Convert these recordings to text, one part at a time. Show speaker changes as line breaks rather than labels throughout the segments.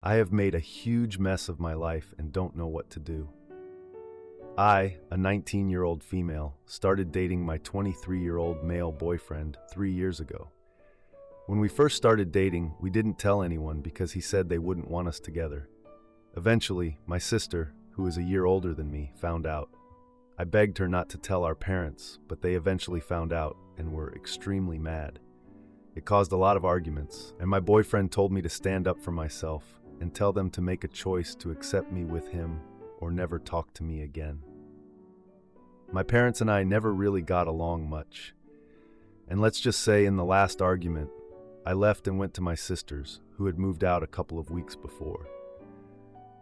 I have made a huge mess of my life and don't know what to do. I, a 19-year-old female, started dating my 23-year-old male boyfriend 3 years ago. When we first started dating, we didn't tell anyone because he said they wouldn't want us together. Eventually, my sister, who is a year older than me, found out. I begged her not to tell our parents, but they eventually found out and were extremely mad. It caused a lot of arguments, and my boyfriend told me to stand up for myself and tell them to make a choice to accept me with him or never talk to me again. My parents and I never really got along much. And let's just say in the last argument, I left and went to my sister's, who had moved out a couple of weeks before.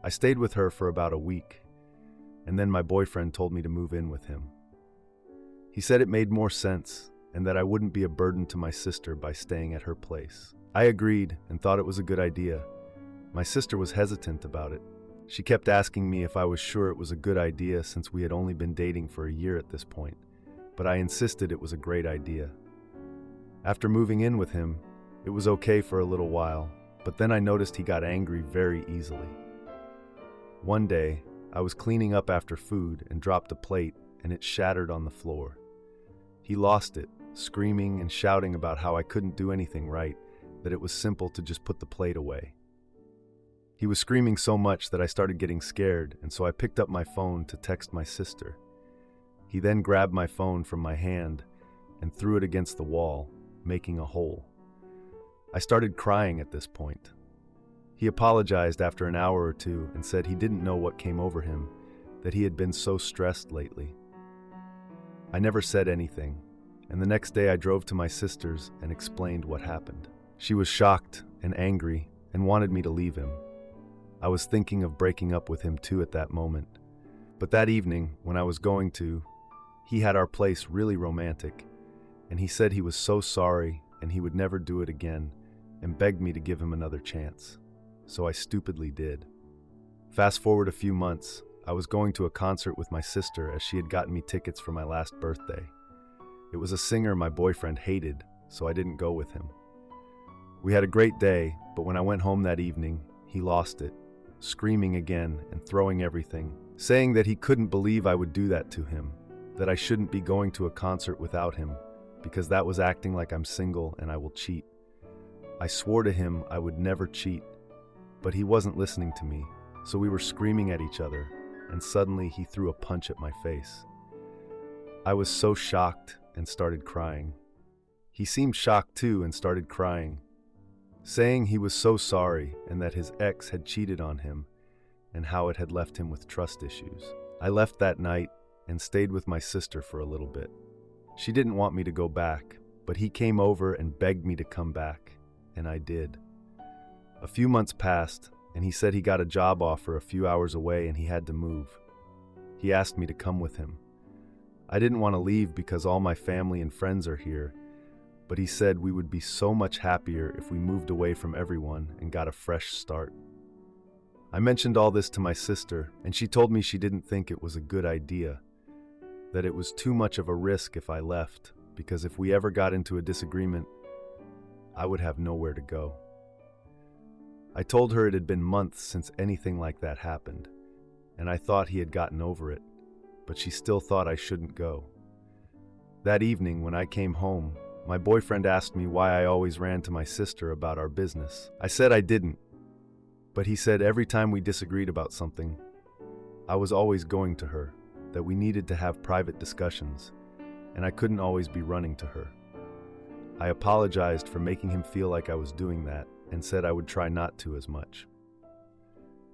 I stayed with her for about a week, and then my boyfriend told me to move in with him. He said it made more sense and that I wouldn't be a burden to my sister by staying at her place. I agreed and thought it was a good idea. My sister was hesitant about it. She kept asking me if I was sure it was a good idea since we had only been dating for a year at this point, but I insisted it was a great idea. After moving in with him, it was okay for a little while, but then I noticed he got angry very easily. One day, I was cleaning up after food and dropped a plate and it shattered on the floor. He lost it, screaming and shouting about how I couldn't do anything right, that it was simple to just put the plate away. He was screaming so much that I started getting scared, and so I picked up my phone to text my sister. He then grabbed my phone from my hand and threw it against the wall, making a hole. I started crying at this point. He apologized after an hour or two and said he didn't know what came over him, that he had been so stressed lately. I never said anything, and the next day I drove to my sister's and explained what happened. She was shocked and angry and wanted me to leave him. I was thinking of breaking up with him too at that moment. But that evening, when I was going to, he had our place really romantic, and he said he was so sorry and he would never do it again and begged me to give him another chance. So I stupidly did. Fast forward a few months, I was going to a concert with my sister as she had gotten me tickets for my last birthday. It was a singer my boyfriend hated, so I didn't go with him. We had a great day, but when I went home that evening, he lost it, screaming again and throwing everything, saying that he couldn't believe I would do that to him, that I shouldn't be going to a concert without him, because that was acting like I'm single and I will cheat. I swore to him I would never cheat, but he wasn't listening to me, so we were screaming at each other, and suddenly he threw a punch at my face. I was so shocked and started crying. He seemed shocked too and started crying, saying he was so sorry and that his ex had cheated on him and how it had left him with trust issues. I left that night and stayed with my sister for a little bit. She didn't want me to go back, but he came over and begged me to come back, and I did. A few months passed, and he said he got a job offer a few hours away and he had to move. He asked me to come with him. I didn't want to leave because all my family and friends are here, but he said we would be so much happier if we moved away from everyone and got a fresh start. I mentioned all this to my sister, and she told me she didn't think it was a good idea, that it was too much of a risk if I left, because if we ever got into a disagreement, I would have nowhere to go. I told her it had been months since anything like that happened, and I thought he had gotten over it, but she still thought I shouldn't go. That evening, when I came home, my boyfriend asked me why I always ran to my sister about our business. I said I didn't, but he said every time we disagreed about something, I was always going to her, that we needed to have private discussions, and I couldn't always be running to her. I apologized for making him feel like I was doing that, and said I would try not to as much.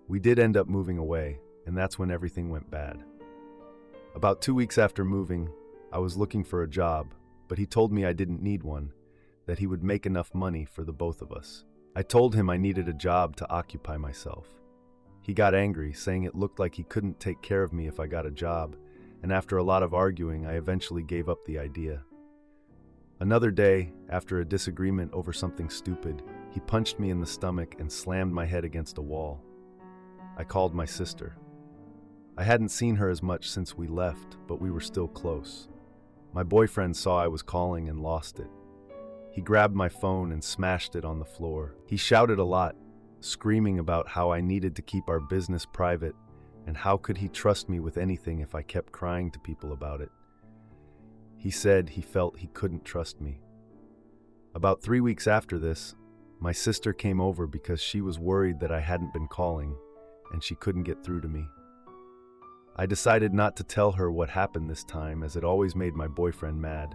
We did end up moving away, and that's when everything went bad. About 2 weeks after moving, I was looking for a job, but he told me I didn't need one, that he would make enough money for the both of us. I told him I needed a job to occupy myself. He got angry, saying it looked like he couldn't take care of me if I got a job, and after a lot of arguing, I eventually gave up the idea. Another day, after a disagreement over something stupid, he punched me in the stomach and slammed my head against a wall. I called my sister. I hadn't seen her as much since we left, but we were still close. My boyfriend saw I was calling and lost it. He grabbed my phone and smashed it on the floor. He shouted a lot, screaming about how I needed to keep our business private and how could he trust me with anything if I kept crying to people about it. He said he felt he couldn't trust me. About 3 weeks after this, my sister came over because she was worried that I hadn't been calling and she couldn't get through to me. I decided not to tell her what happened this time as it always made my boyfriend mad.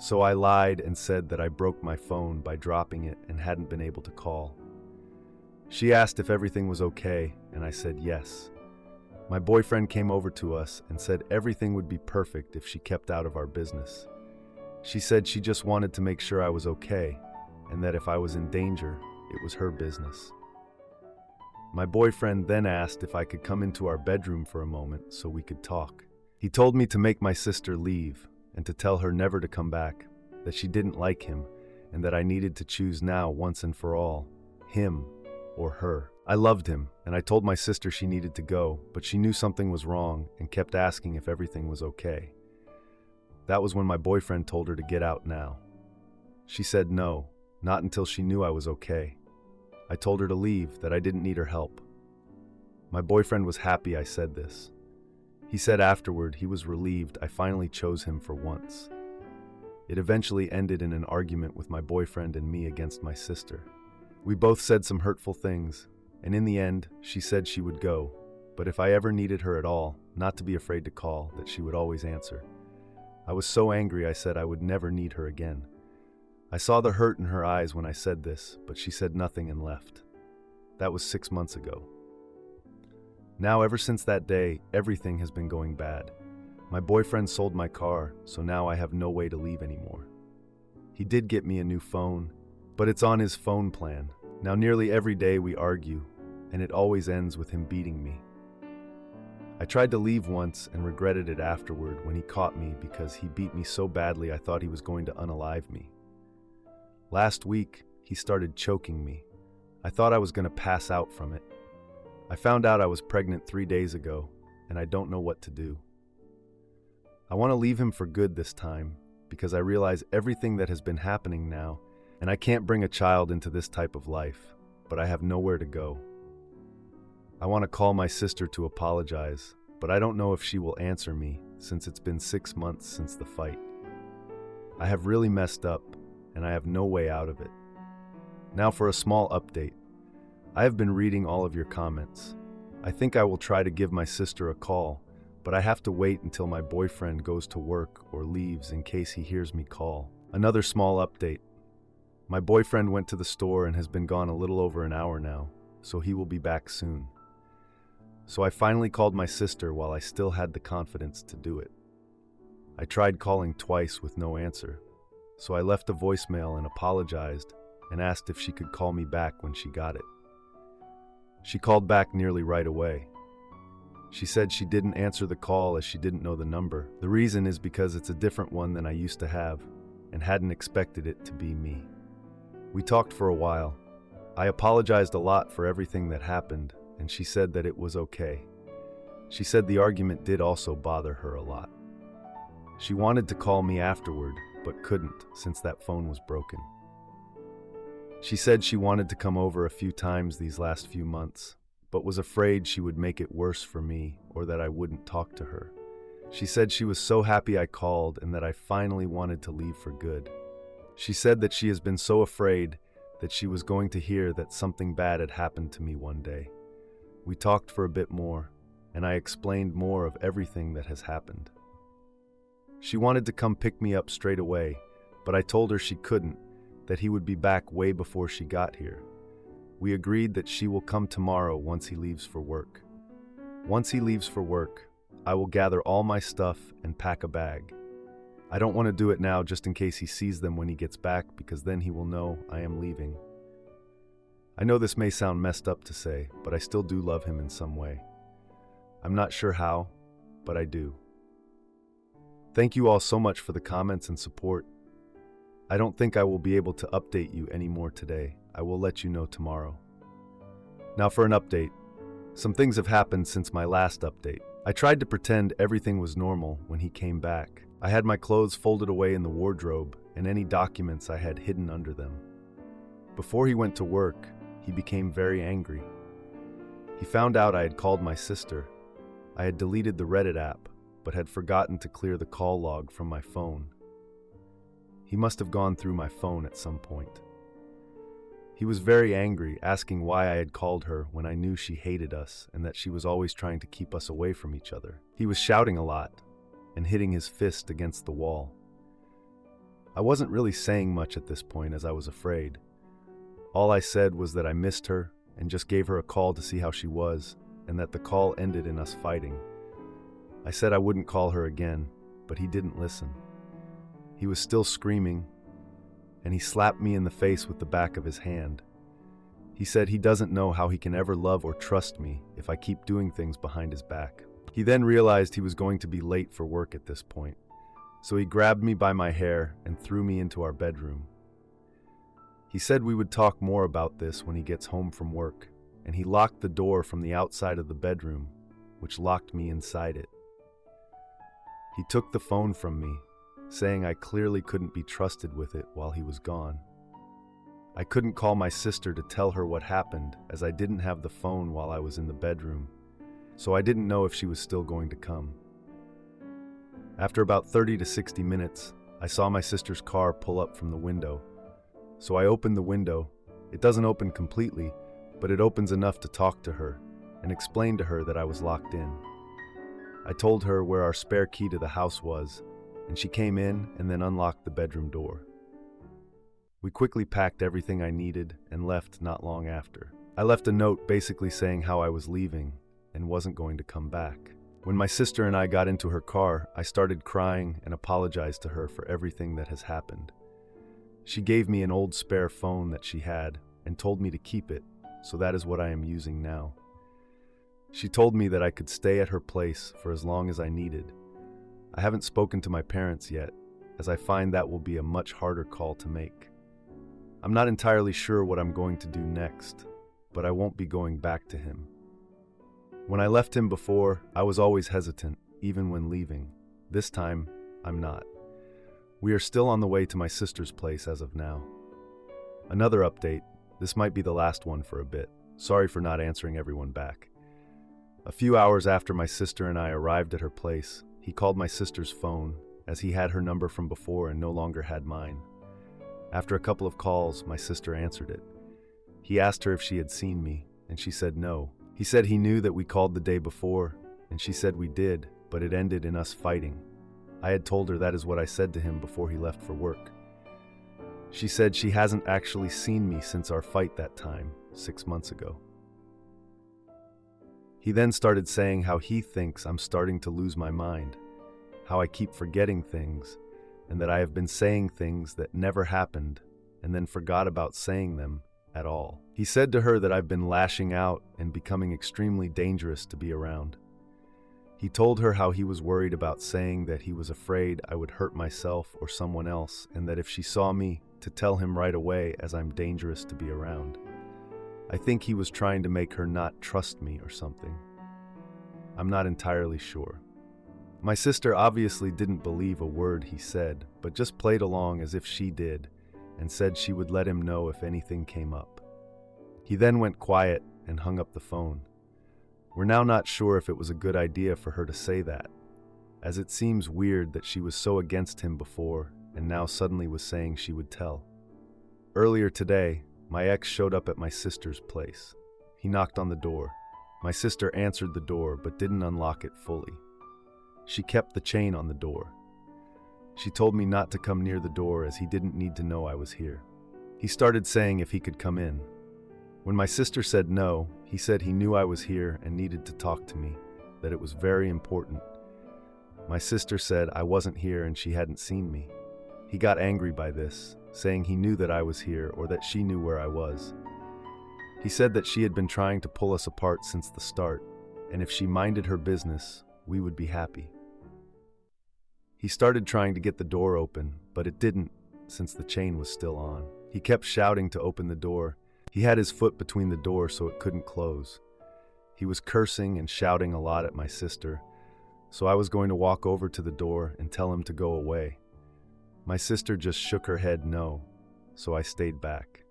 So I lied and said that I broke my phone by dropping it and hadn't been able to call. She asked if everything was okay, and I said yes. My boyfriend came over to us and said everything would be perfect if she kept out of our business. She said she just wanted to make sure I was okay, and that if I was in danger, it was her business. My boyfriend then asked if I could come into our bedroom for a moment so we could talk. He told me to make my sister leave and to tell her never to come back, that she didn't like him, and that I needed to choose now once and for all, him or her. I loved him, and I told my sister she needed to go, but she knew something was wrong and kept asking if everything was okay. That was when my boyfriend told her to get out now. She said no, not until she knew I was okay. I told her to leave, that I didn't need her help. My boyfriend was happy I said this. He said afterward he was relieved I finally chose him for once. It eventually ended in an argument with my boyfriend and me against my sister. We both said some hurtful things, and in the end, she said she would go, but if I ever needed her at all, not to be afraid to call, that she would always answer. I was so angry I said I would never need her again. I saw the hurt in her eyes when I said this, but she said nothing and left. That was 6 months ago. Now, ever since that day, everything has been going bad. My boyfriend sold my car, so now I have no way to leave anymore. He did get me a new phone, but it's on his phone plan. Now nearly every day we argue, and it always ends with him beating me. I tried to leave once and regretted it afterward when he caught me because he beat me so badly I thought he was going to unalive me. Last week, he started choking me. I thought I was going to pass out from it. I found out I was pregnant 3 days ago, and I don't know what to do. I want to leave him for good this time because I realize everything that has been happening now, and I can't bring a child into this type of life, but I have nowhere to go. I want to call my sister to apologize, but I don't know if she will answer me since it's been 6 months since the fight. I have really messed up, and I have no way out of it. Now for a small update. I have been reading all of your comments. I think I will try to give my sister a call, but I have to wait until my boyfriend goes to work or leaves in case he hears me call. Another small update. My boyfriend went to the store and has been gone a little over an hour now, so he will be back soon. So I finally called my sister while I still had the confidence to do it. I tried calling twice with no answer, so I left a voicemail and apologized and asked if she could call me back when she got it. She called back nearly right away. She said she didn't answer the call as she didn't know the number. The reason is because it's a different one than I used to have and hadn't expected it to be me. We talked for a while. I apologized a lot for everything that happened, and she said that it was okay. She said the argument did also bother her a lot. She wanted to call me afterward, but couldn't since that phone was broken. She said she wanted to come over a few times these last few months, but was afraid she would make it worse for me or that I wouldn't talk to her. She said she was so happy I called and that I finally wanted to leave for good. She said that she has been so afraid that she was going to hear that something bad had happened to me one day. We talked for a bit more, and I explained more of everything that has happened. She wanted to come pick me up straight away, but I told her she couldn't, that he would be back way before she got here. We agreed that she will come tomorrow once he leaves for work. Once he leaves for work, I will gather all my stuff and pack a bag. I don't want to do it now just in case he sees them when he gets back because then he will know I am leaving. I know this may sound messed up to say, but I still do love him in some way. I'm not sure how, but I do. Thank you all so much for the comments and support. I don't think I will be able to update you anymore today. I will let you know tomorrow. Now for an update. Some things have happened since my last update. I tried to pretend everything was normal when he came back. I had my clothes folded away in the wardrobe and any documents I had hidden under them. Before he went to work, he became very angry. He found out I had called my sister. I had deleted the Reddit app, but had forgotten to clear the call log from my phone. He must have gone through my phone at some point. He was very angry, asking why I had called her when I knew she hated us and that she was always trying to keep us away from each other. He was shouting a lot and hitting his fist against the wall. I wasn't really saying much at this point as I was afraid. All I said was that I missed her and just gave her a call to see how she was, and that the call ended in us fighting. I said I wouldn't call her again, but he didn't listen. He was still screaming, and he slapped me in the face with the back of his hand. He said he doesn't know how he can ever love or trust me if I keep doing things behind his back. He then realized he was going to be late for work at this point, so he grabbed me by my hair and threw me into our bedroom. He said we would talk more about this when he gets home from work, and he locked the door from the outside of the bedroom, which locked me inside it. He took the phone from me, saying I clearly couldn't be trusted with it while he was gone. I couldn't call my sister to tell her what happened as I didn't have the phone while I was in the bedroom, so I didn't know if she was still going to come. After about 30 to 60 minutes, I saw my sister's car pull up from the window. So I opened the window. It doesn't open completely, but it opens enough to talk to her and explain to her that I was locked in. I told her where our spare key to the house was, and she came in and then unlocked the bedroom door. We quickly packed everything I needed and left not long after. I left a note basically saying how I was leaving and wasn't going to come back. When my sister and I got into her car, I started crying and apologized to her for everything that has happened. She gave me an old spare phone that she had and told me to keep it, so that is what I am using now. She told me that I could stay at her place for as long as I needed. I haven't spoken to my parents yet, as I find that will be a much harder call to make. I'm not entirely sure what I'm going to do next, but I won't be going back to him. When I left him before, I was always hesitant, even when leaving. This time, I'm not. We are still on the way to my sister's place as of now. Another update, this might be the last one for a bit. Sorry for not answering everyone back. A few hours after my sister and I arrived at her place, he called my sister's phone, as he had her number from before and no longer had mine. After a couple of calls, my sister answered it. He asked her if she had seen me, and she said no. He said he knew that we called the day before, and she said we did, but it ended in us fighting. I had told her that is what I said to him before he left for work. She said she hasn't actually seen me since our fight that time, 6 months ago. He then started saying how he thinks I'm starting to lose my mind, how I keep forgetting things, and that I have been saying things that never happened and then forgot about saying them at all. He said to her that I've been lashing out and becoming extremely dangerous to be around. He told her how he was worried about saying that he was afraid I would hurt myself or someone else, and that if she saw me, to tell him right away as I'm dangerous to be around. I think he was trying to make her not trust me or something. I'm not entirely sure. My sister obviously didn't believe a word he said, but just played along as if she did, and said she would let him know if anything came up. He then went quiet and hung up the phone. We're now not sure if it was a good idea for her to say that, as it seems weird that she was so against him before and now suddenly was saying she would tell. Earlier today, my ex showed up at my sister's place. He knocked on the door. My sister answered the door but didn't unlock it fully. She kept the chain on the door. She told me not to come near the door as he didn't need to know I was here. He started saying if he could come in. When my sister said no, he said he knew I was here and needed to talk to me, that it was very important. My sister said I wasn't here and she hadn't seen me. He got angry by this, saying he knew that I was here or that she knew where I was. He said that she had been trying to pull us apart since the start, and if she minded her business, we would be happy. He started trying to get the door open, but it didn't, since the chain was still on. He kept shouting to open the door. He had his foot between the door so it couldn't close. He was cursing and shouting a lot at my sister, so I was going to walk over to the door and tell him to go away. My sister just shook her head no, so I stayed back.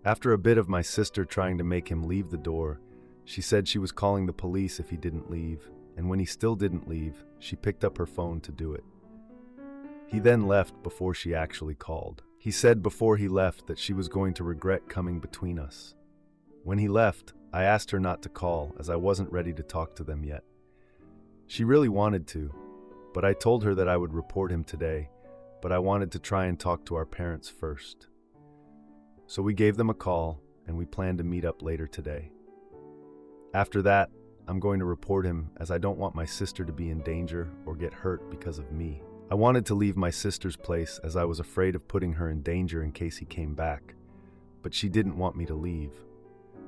After a bit of my sister trying to make him leave the door, she said she was calling the police if he didn't leave, and when he still didn't leave, she picked up her phone to do it. He then left before she actually called. He said before he left that she was going to regret coming between us. When he left, I asked her not to call as I wasn't ready to talk to them yet. She really wanted to, but I told her that I would report him today, but I wanted to try and talk to our parents first. So we gave them a call, and we planned to meet up later today. After that, I'm going to report him as I don't want my sister to be in danger or get hurt because of me. I wanted to leave my sister's place as I was afraid of putting her in danger in case he came back, but she didn't want me to leave.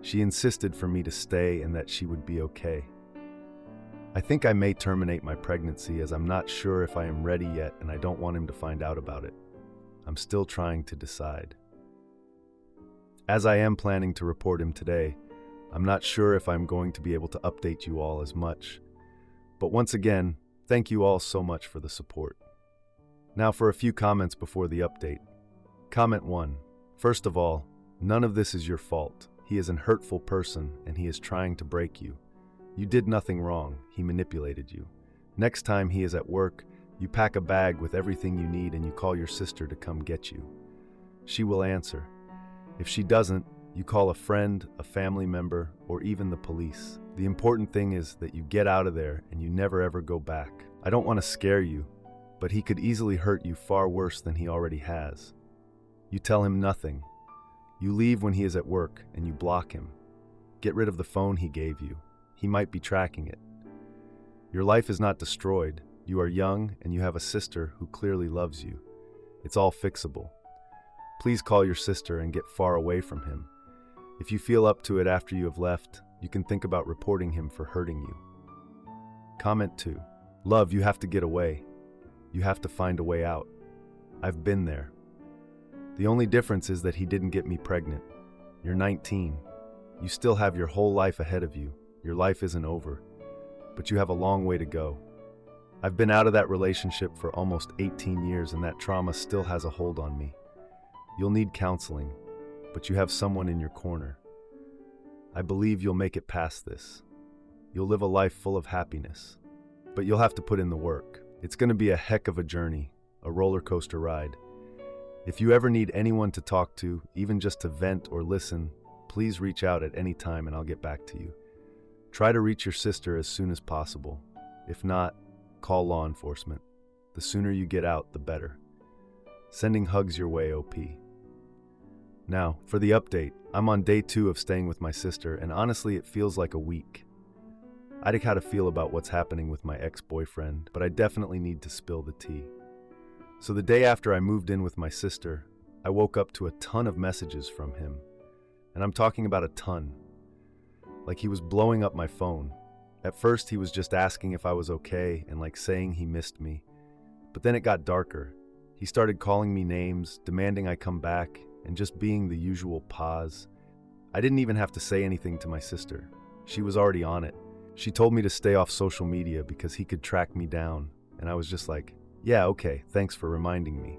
She insisted for me to stay and that she would be okay. I think I may terminate my pregnancy as I'm not sure if I am ready yet and I don't want him to find out about it. I'm still trying to decide. As I am planning to report him today, I'm not sure if I'm going to be able to update you all as much. But once again, thank you all so much for the support. Now for a few comments before the update. Comment 1. First of all, none of this is your fault. He is an hurtful person and he is trying to break you. You did nothing wrong. He manipulated you. Next time he is at work, you pack a bag with everything you need and you call your sister to come get you. She will answer. If she doesn't, you call a friend, a family member, or even the police. The important thing is that you get out of there and you never ever go back. I don't want to scare you, but he could easily hurt you far worse than he already has. You tell him nothing. You leave when he is at work and you block him. Get rid of the phone he gave you. He might be tracking it. Your life is not destroyed. You are young and you have a sister who clearly loves you. It's all fixable. Please call your sister and get far away from him. If you feel up to it after you have left, you can think about reporting him for hurting you. Comment 2. Love, you have to get away. You have to find a way out. I've been there. The only difference is that he didn't get me pregnant. You're 19. You still have your whole life ahead of you. Your life isn't over, but you have a long way to go. I've been out of that relationship for almost 18 years and that trauma still has a hold on me. You'll need counseling, but you have someone in your corner. I believe you'll make it past this. You'll live a life full of happiness, but you'll have to put in the work. It's going to be a heck of a journey, a roller coaster ride. If you ever need anyone to talk to, even just to vent or listen, please reach out at any time and I'll get back to you. Try to reach your sister as soon as possible. If not, call law enforcement. The sooner you get out, the better. Sending hugs your way, OP. Now, for the update, I'm on day 2 of staying with my sister, and honestly, it feels like a week. I don't know how to feel about what's happening with my ex-boyfriend, but I definitely need to spill the tea. So the day after I moved in with my sister, I woke up to a ton of messages from him. And I'm talking about a ton. Like he was blowing up my phone. At first, he was just asking if I was okay and like saying he missed me. But then it got darker. He started calling me names, demanding I come back, and just being the usual pause. I didn't even have to say anything to my sister. She was already on it. She told me to stay off social media because he could track me down, and I was just like, yeah, okay, thanks for reminding me.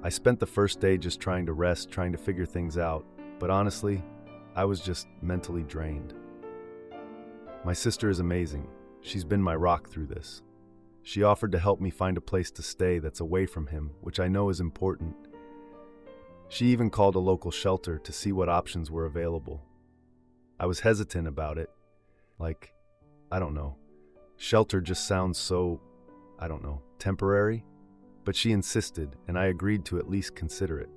I spent the first day just trying to rest, trying to figure things out, but honestly, I was just mentally drained. My sister is amazing. She's been my rock through this. She offered to help me find a place to stay that's away from him, which I know is important. She even called a local shelter to see what options were available. I was hesitant about it. Like, I don't know. Shelter just sounds so, temporary. But she insisted, and I agreed to at least consider it.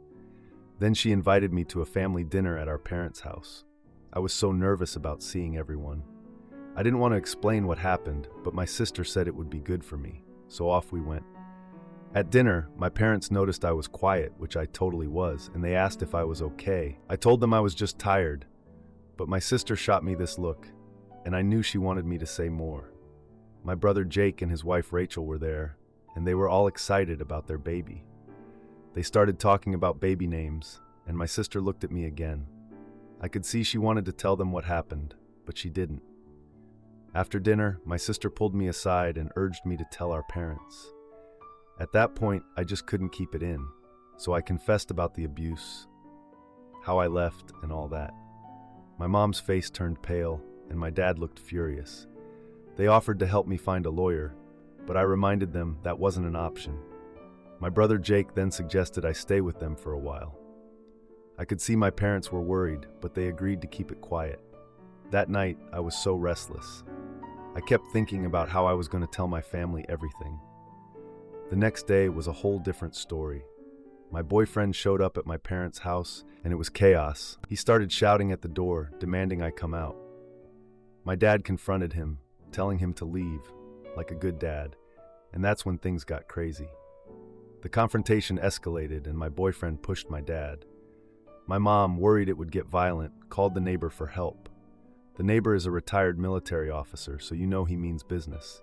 Then she invited me to a family dinner at our parents' house. I was so nervous about seeing everyone. I didn't want to explain what happened, but my sister said it would be good for me, so off we went. At dinner, my parents noticed I was quiet, which I totally was, and they asked if I was okay. I told them I was just tired, but my sister shot me this look, and I knew she wanted me to say more. My brother Jake and his wife Rachel were there, and they were all excited about their baby. They started talking about baby names, and my sister looked at me again. I could see she wanted to tell them what happened, but she didn't. After dinner, my sister pulled me aside and urged me to tell our parents. At that point, I just couldn't keep it in, so I confessed about the abuse. how I left, and all that. My mom's face turned pale, and my dad looked furious. They offered to help me find a lawyer, but I reminded them that wasn't an option. My brother Jake then suggested I stay with them for a while. I could see my parents were worried, but they agreed to keep it quiet. That night, I was so restless. I kept thinking about how I was going to tell my family everything. The next day was a whole different story. My boyfriend showed up at my parents' house, and it was chaos. He started shouting at the door, demanding I come out. My dad confronted him, telling him to leave, like a good dad, and that's when things got crazy. The confrontation escalated, and my boyfriend pushed my dad. My mom, worried it would get violent, called the neighbor for help. The neighbor is a retired military officer, so you know he means business.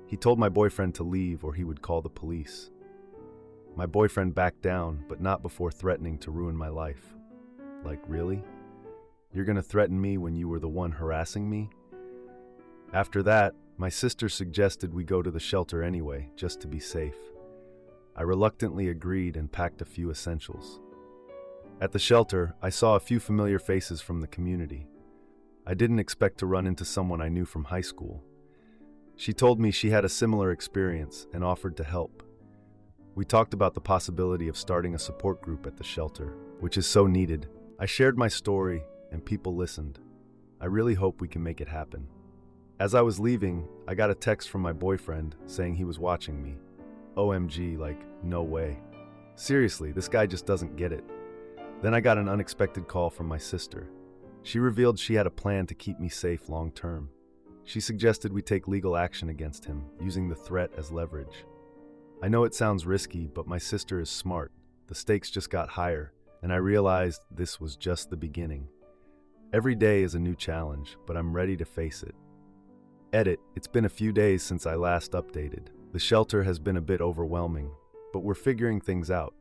He told my boyfriend to leave or he would call the police. My boyfriend backed down, but not before threatening to ruin my life. Like, really? You're gonna threaten me when you were the one harassing me? After that, my sister suggested we go to the shelter anyway, just to be safe. I reluctantly agreed and packed a few essentials. At the shelter, I saw a few familiar faces from the community. I didn't expect to run into someone I knew from high school. She told me she had a similar experience and offered to help. We talked about the possibility of starting a support group at the shelter, which is so needed. I shared my story, and people listened. I really hope we can make it happen. As I was leaving, I got a text from my boyfriend saying he was watching me. OMG, like, no way. Seriously, this guy just doesn't get it. Then I got an unexpected call from my sister. She revealed she had a plan to keep me safe long term. She suggested we take legal action against him, using the threat as leverage. I know it sounds risky, but my sister is smart. The stakes just got higher, and I realized this was just the beginning. Every day is a new challenge, but I'm ready to face it. Edit, it's been a few days since I last updated. The shelter has been a bit overwhelming, but we're figuring things out.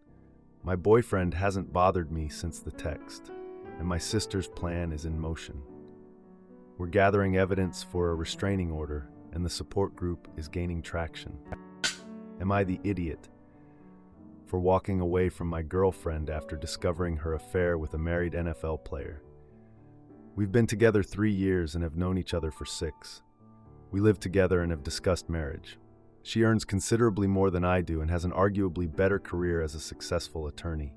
My boyfriend hasn't bothered me since the text, and my sister's plan is in motion. We're gathering evidence for a restraining order, and the support group is gaining traction. Am I the idiot for walking away from my girlfriend after discovering her affair with a married NFL player? We've been together 3 years and have known each other for 6. We live together and have discussed marriage. She earns considerably more than I do and has an arguably better career as a successful attorney.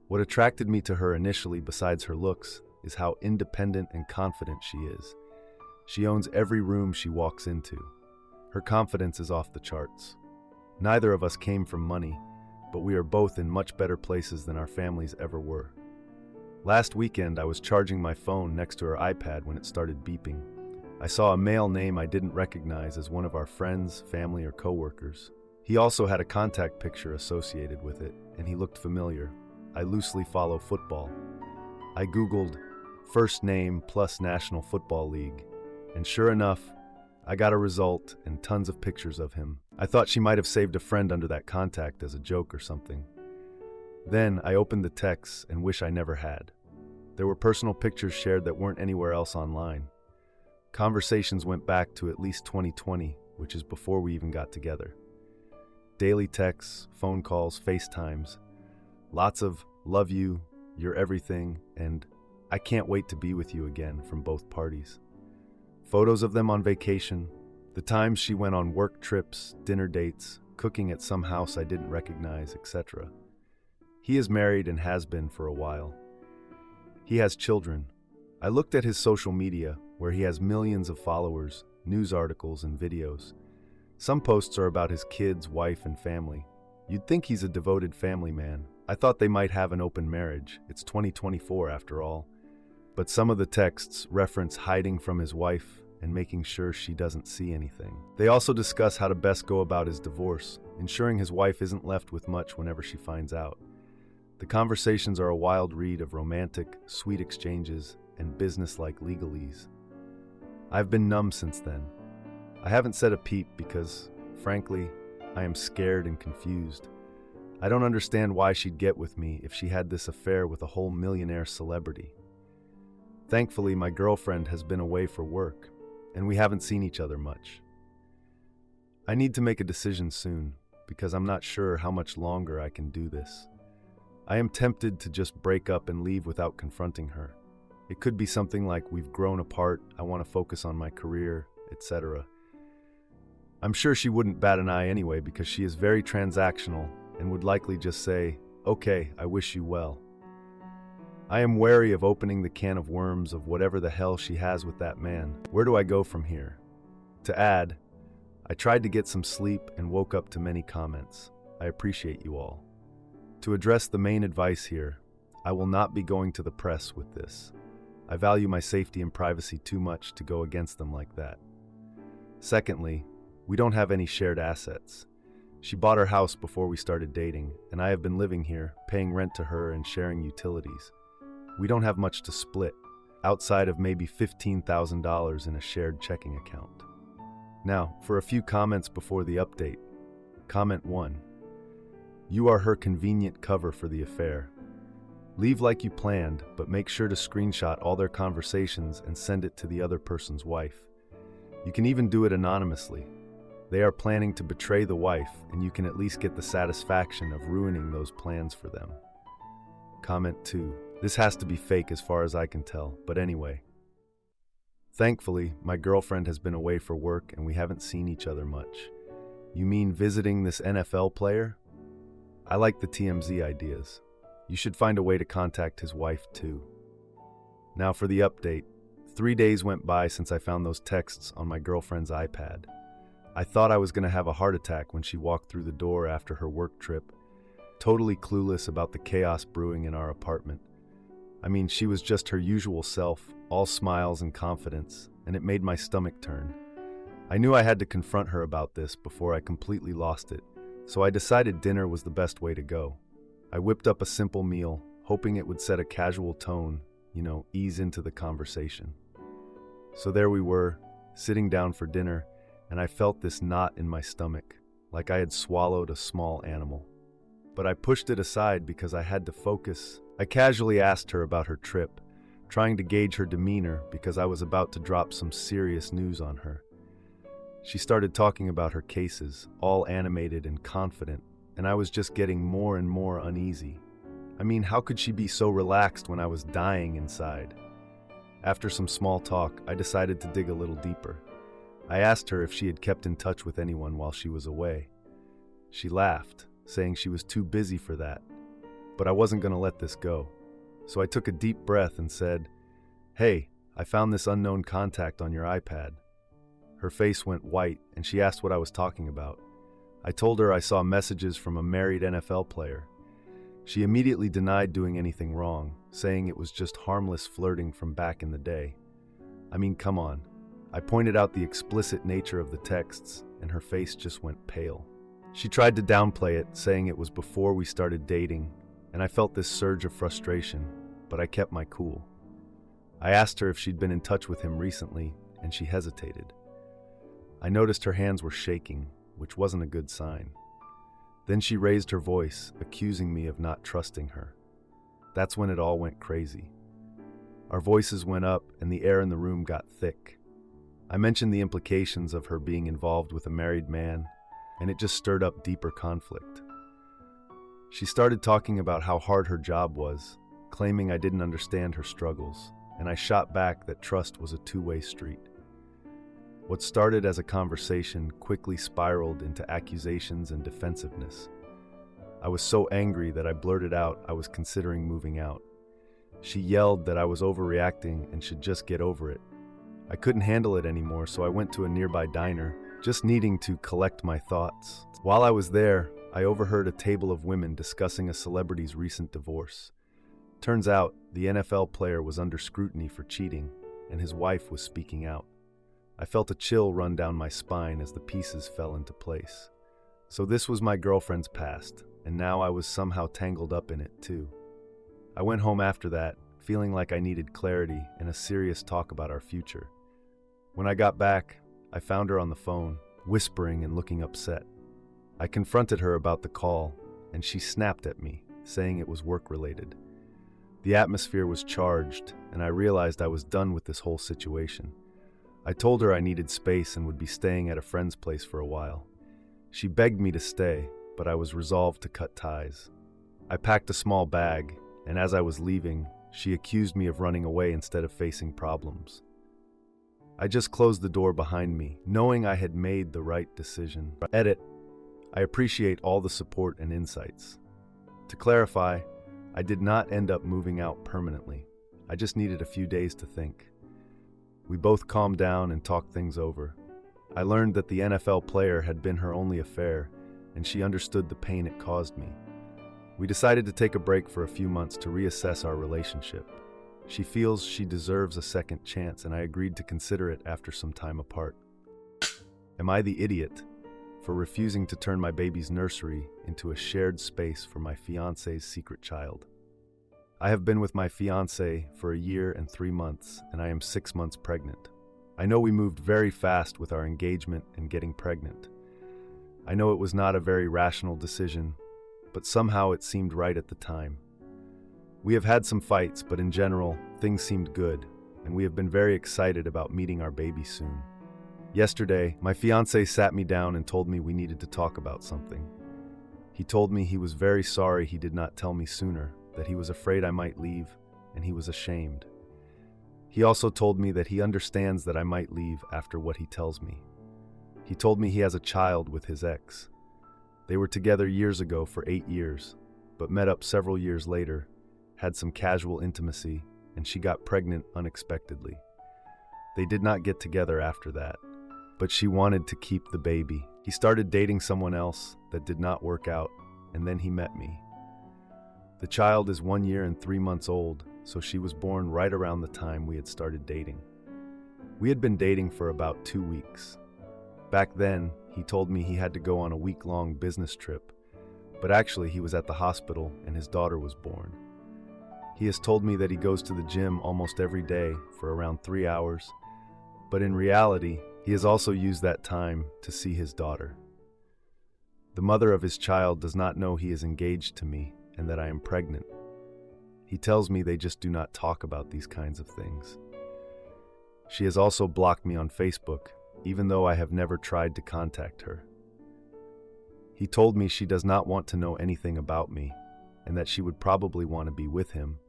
What attracted me to her initially, besides her looks, is how independent and confident she is. She owns every room she walks into. Her confidence is off the charts. Neither of us came from money, but we are both in much better places than our families ever were. Last weekend, I was charging my phone next to her iPad when it started beeping. I saw a male name I didn't recognize as one of our friends, family, or coworkers. He also had a contact picture associated with it, and he looked familiar. I loosely follow football. I Googled first name plus National Football League, and sure enough, I got a result and tons of pictures of him. I thought she might have saved a friend under that contact as a joke or something. Then I opened the texts and wish I never had. There were personal pictures shared that weren't anywhere else online. Conversations went back to at least 2020, which is before we even got together. Daily texts, phone calls, FaceTimes. Lots of love you, you're everything, and I can't wait to be with you again from both parties. Photos of them on vacation, the times she went on work trips, dinner dates, cooking at some house I didn't recognize, etc. He is married and has been for a while. He has children. I looked at his social media, where he has millions of followers, news articles, and videos. Some posts are about his kids, wife, and family. You'd think he's a devoted family man. I thought they might have an open marriage. It's 2024 after all. But some of the texts reference hiding from his wife and making sure she doesn't see anything. They also discuss how to best go about his divorce, ensuring his wife isn't left with much whenever she finds out. The conversations are a wild read of romantic, sweet exchanges and business-like legalese. I've been numb since then. I haven't said a peep because, frankly, I am scared and confused. I don't understand why she'd get with me if she had this affair with a whole millionaire celebrity. Thankfully, my girlfriend has been away for work, and we haven't seen each other much. I need to make a decision soon, because I'm not sure how much longer I can do this. I am tempted to just break up and leave without confronting her. It could be something like, we've grown apart, I want to focus on my career, etc. I'm sure she wouldn't bat an eye anyway because she is very transactional and would likely just say, okay, I wish you well. I am wary of opening the can of worms of whatever the hell she has with that man. Where do I go from here? To add, I tried to get some sleep and woke up to many comments. I appreciate you all. To address the main advice here, I will not be going to the press with this. I value my safety and privacy too much to go against them like that. Secondly, we don't have any shared assets. She bought her house before we started dating, and I have been living here, paying rent to her and sharing utilities. We don't have much to split, outside of maybe $15,000 in a shared checking account. Now, for a few comments before the update. Comment 1. You are her convenient cover for the affair. Leave like you planned, but make sure to screenshot all their conversations and send it to the other person's wife. You can even do it anonymously. They are planning to betray the wife, and you can at least get the satisfaction of ruining those plans for them. Comment 2. This has to be fake as far as I can tell, but anyway. Thankfully, my girlfriend has been away for work and we haven't seen each other much. You mean visiting this NFL player? I like the TMZ ideas. You should find a way to contact his wife too. Now for the update. 3 days went by since I found those texts on my girlfriend's iPad. I thought I was going to have a heart attack when she walked through the door after her work trip, totally clueless about the chaos brewing in our apartment. I mean, she was just her usual self, all smiles and confidence, and it made my stomach turn. I knew I had to confront her about this before I completely lost it, so I decided dinner was the best way to go. I whipped up a simple meal, hoping it would set a casual tone, ease into the conversation. So there we were, sitting down for dinner, and I felt this knot in my stomach, like I had swallowed a small animal. But I pushed it aside because I had to focus. I casually asked her about her trip, trying to gauge her demeanor because I was about to drop some serious news on her. She started talking about her cases, all animated and confident, and I was just getting more and more uneasy. I mean, how could she be so relaxed when I was dying inside? After some small talk, I decided to dig a little deeper. I asked her if she had kept in touch with anyone while she was away. She laughed, saying she was too busy for that, but I wasn't going to let this go. So I took a deep breath and said, "Hey, I found this unknown contact on your iPad." Her face went white and she asked what I was talking about. I told her I saw messages from a married NFL player. She immediately denied doing anything wrong, saying it was just harmless flirting from back in the day. I mean, come on. I pointed out the explicit nature of the texts, and her face just went pale. She tried to downplay it, saying it was before we started dating, and I felt this surge of frustration, but I kept my cool. I asked her if she'd been in touch with him recently, and she hesitated. I noticed her hands were shaking, which wasn't a good sign. Then she raised her voice, accusing me of not trusting her. That's when it all went crazy. Our voices went up, and the air in the room got thick. I mentioned the implications of her being involved with a married man, and it just stirred up deeper conflict. She started talking about how hard her job was, claiming I didn't understand her struggles, and I shot back that trust was a two-way street. What started as a conversation quickly spiraled into accusations and defensiveness. I was so angry that I blurted out I was considering moving out. She yelled that I was overreacting and should just get over it. I couldn't handle it anymore, so I went to a nearby diner, just needing to collect my thoughts. While I was there, I overheard a table of women discussing a celebrity's recent divorce. Turns out, the NFL player was under scrutiny for cheating, and his wife was speaking out. I felt a chill run down my spine as the pieces fell into place. So this was my girlfriend's past, and now I was somehow tangled up in it too. I went home after that, feeling like I needed clarity and a serious talk about our future. When I got back, I found her on the phone, whispering and looking upset. I confronted her about the call, and she snapped at me, saying it was work-related. The atmosphere was charged, and I realized I was done with this whole situation. I told her I needed space and would be staying at a friend's place for a while. She begged me to stay, but I was resolved to cut ties. I packed a small bag, and as I was leaving, she accused me of running away instead of facing problems. I just closed the door behind me, knowing I had made the right decision. Edit. I appreciate all the support and insights. To clarify, I did not end up moving out permanently. I just needed a few days to think. We both calmed down and talked things over. I learned that the NFL player had been her only affair, and she understood the pain it caused me. We decided to take a break for a few months to reassess our relationship. She feels she deserves a second chance, and I agreed to consider it after some time apart. Am I the idiot for refusing to turn my baby's nursery into a shared space for my fiancé's secret child? I have been with my fiancé for a year and 3 months, and I am 6 months pregnant. I know we moved very fast with our engagement and getting pregnant. I know it was not a very rational decision, but somehow it seemed right at the time. We have had some fights, but in general, things seemed good, and we have been very excited about meeting our baby soon. Yesterday, my fiancé sat me down and told me we needed to talk about something. He told me he was very sorry he did not tell me sooner, that he was afraid I might leave, and he was ashamed. He also told me that he understands that I might leave after what he tells me. He told me he has a child with his ex. They were together years ago for 8 years, but met up several years later, had some casual intimacy, and she got pregnant unexpectedly. They did not get together after that, but she wanted to keep the baby. He started dating someone else that did not work out, and then he met me. The child is 1 year and 3 months old, so she was born right around the time we had started dating. We had been dating for about 2 weeks. Back then, he told me he had to go on a week-long business trip, but actually he was at the hospital and his daughter was born. He has told me that he goes to the gym almost every day for around 3 hours, but in reality, he has also used that time to see his daughter. The mother of his child does not know he is engaged to me and that I am pregnant. He tells me they just do not talk about these kinds of things. She has also blocked me on Facebook, even though I have never tried to contact her. He told me she does not want to know anything about me, and that she would probably want to be with him,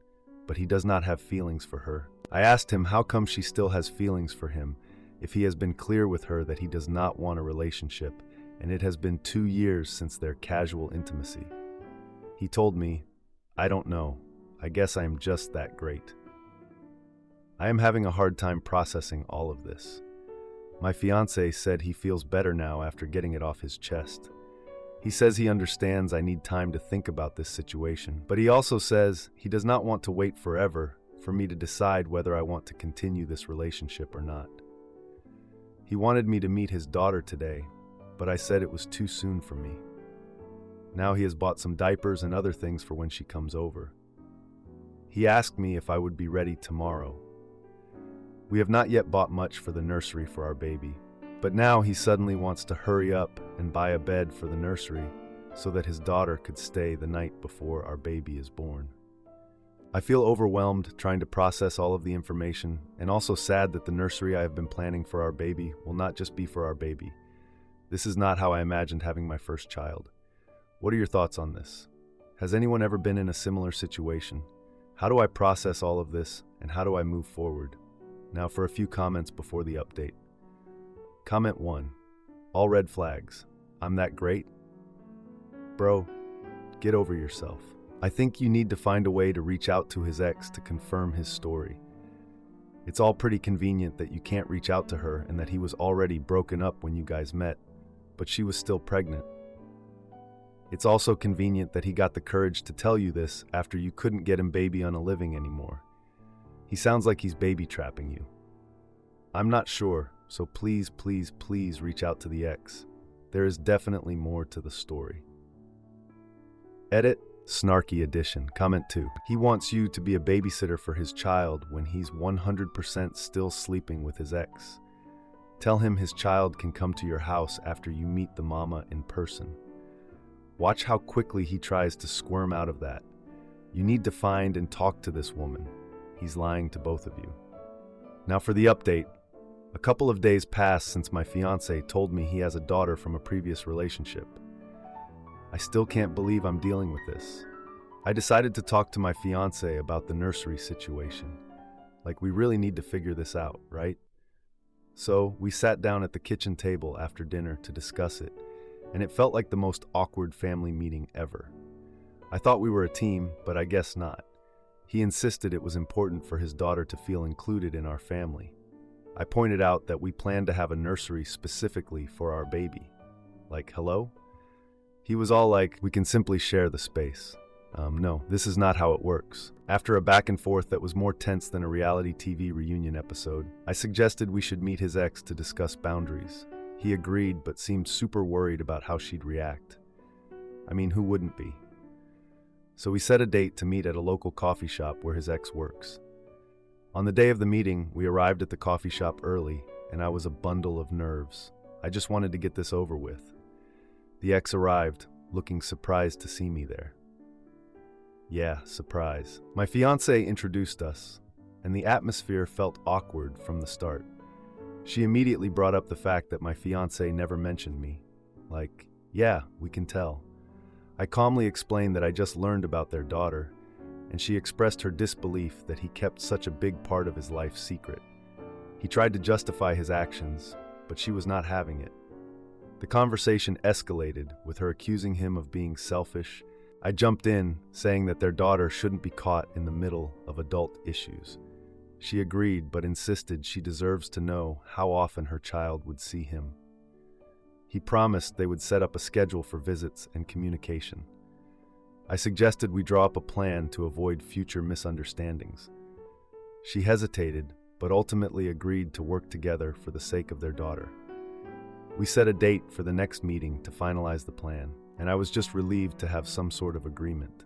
but he does not have feelings for her. I asked him how come she still has feelings for him if he has been clear with her that he does not want a relationship, and it has been 2 years since their casual intimacy. He told me, I don't know, I guess I am just that great. I am having a hard time processing all of this. My fiancé said he feels better now after getting it off his chest. He says he understands I need time to think about this situation, but he also says he does not want to wait forever for me to decide whether I want to continue this relationship or not. He wanted me to meet his daughter today, but I said it was too soon for me. Now he has bought some diapers and other things for when she comes over. He asked me if I would be ready tomorrow. We have not yet bought much for the nursery for our baby, but now he suddenly wants to hurry up and buy a bed for the nursery so that his daughter could stay the night before our baby is born. I feel overwhelmed trying to process all of the information, and also sad that the nursery I have been planning for our baby will not just be for our baby. This is not how I imagined having my first child. What are your thoughts on this? Has anyone ever been in a similar situation? How do I process all of this, and how do I move forward? Now for a few comments before the update. Comment 1. All red flags. I'm that great? Bro, get over yourself. I think you need to find a way to reach out to his ex to confirm his story. It's all pretty convenient that you can't reach out to her and that he was already broken up when you guys met, but she was still pregnant. It's also convenient that he got the courage to tell you this after you couldn't get him baby on a living anymore. He sounds like he's baby trapping you. I'm not sure, so please, please, please reach out to the ex. There is definitely more to the story. Edit, snarky edition. Comment 2. He wants you to be a babysitter for his child when he's 100% still sleeping with his ex. Tell him his child can come to your house after you meet the mama in person. Watch how quickly he tries to squirm out of that. You need to find and talk to this woman. He's lying to both of you. Now for the update. A couple of days passed since my fiancé told me he has a daughter from a previous relationship. I still can't believe I'm dealing with this. I decided to talk to my fiance about the nursery situation. Like, we really need to figure this out, right? So, we sat down at the kitchen table after dinner to discuss it, and it felt like the most awkward family meeting ever. I thought we were a team, but I guess not. He insisted it was important for his daughter to feel included in our family. I pointed out that we planned to have a nursery specifically for our baby. Like, hello? He was all like, we can simply share the space. No, this is not how it works. After a back and forth that was more tense than a reality TV reunion episode, I suggested we should meet his ex to discuss boundaries. He agreed, but seemed super worried about how she'd react. I mean, who wouldn't be? So we set a date to meet at a local coffee shop where his ex works. On the day of the meeting, we arrived at the coffee shop early, and I was a bundle of nerves. I just wanted to get this over with. The ex arrived, looking surprised to see me there. Yeah, surprise. My fiancée introduced us, and the atmosphere felt awkward from the start. She immediately brought up the fact that my fiancé never mentioned me. Like, yeah, we can tell. I calmly explained that I just learned about their daughter, and she expressed her disbelief that he kept such a big part of his life secret. He tried to justify his actions, but she was not having it. The conversation escalated, with her accusing him of being selfish. I jumped in, saying that their daughter shouldn't be caught in the middle of adult issues. She agreed, but insisted she deserves to know how often her child would see him. He promised they would set up a schedule for visits and communication. I suggested we draw up a plan to avoid future misunderstandings. She hesitated, but ultimately agreed to work together for the sake of their daughter. We set a date for the next meeting to finalize the plan, and I was just relieved to have some sort of agreement.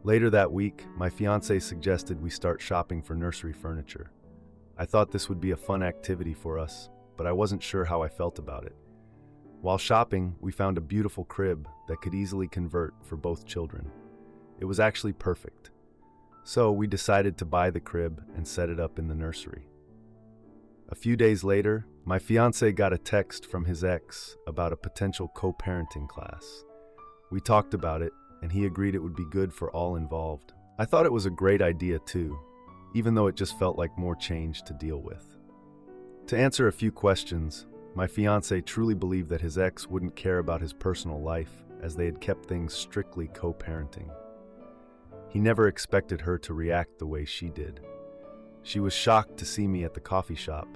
Later that week, my fiancé suggested we start shopping for nursery furniture. I thought this would be a fun activity for us, but I wasn't sure how I felt about it. While shopping, we found a beautiful crib that could easily convert for both children. It was actually perfect. So we decided to buy the crib and set it up in the nursery. A few days later, my fiancé got a text from his ex about a potential co-parenting class. We talked about it, and he agreed it would be good for all involved. I thought it was a great idea too, even though it just felt like more change to deal with. To answer a few questions, my fiancé truly believed that his ex wouldn't care about his personal life, as they had kept things strictly co-parenting. He never expected her to react the way she did. She was shocked to see me at the coffee shop,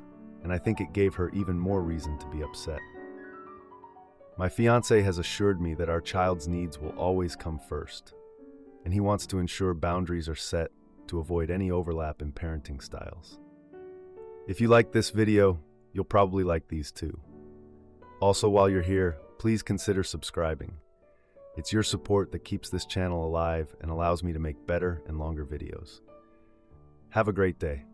and I think it gave her even more reason to be upset. My fiancé has assured me that our child's needs will always come first, and he wants to ensure boundaries are set to avoid any overlap in parenting styles. If you like this video, you'll probably like these too. Also, while you're here, please consider subscribing. It's your support that keeps this channel alive and allows me to make better and longer videos. Have a great day.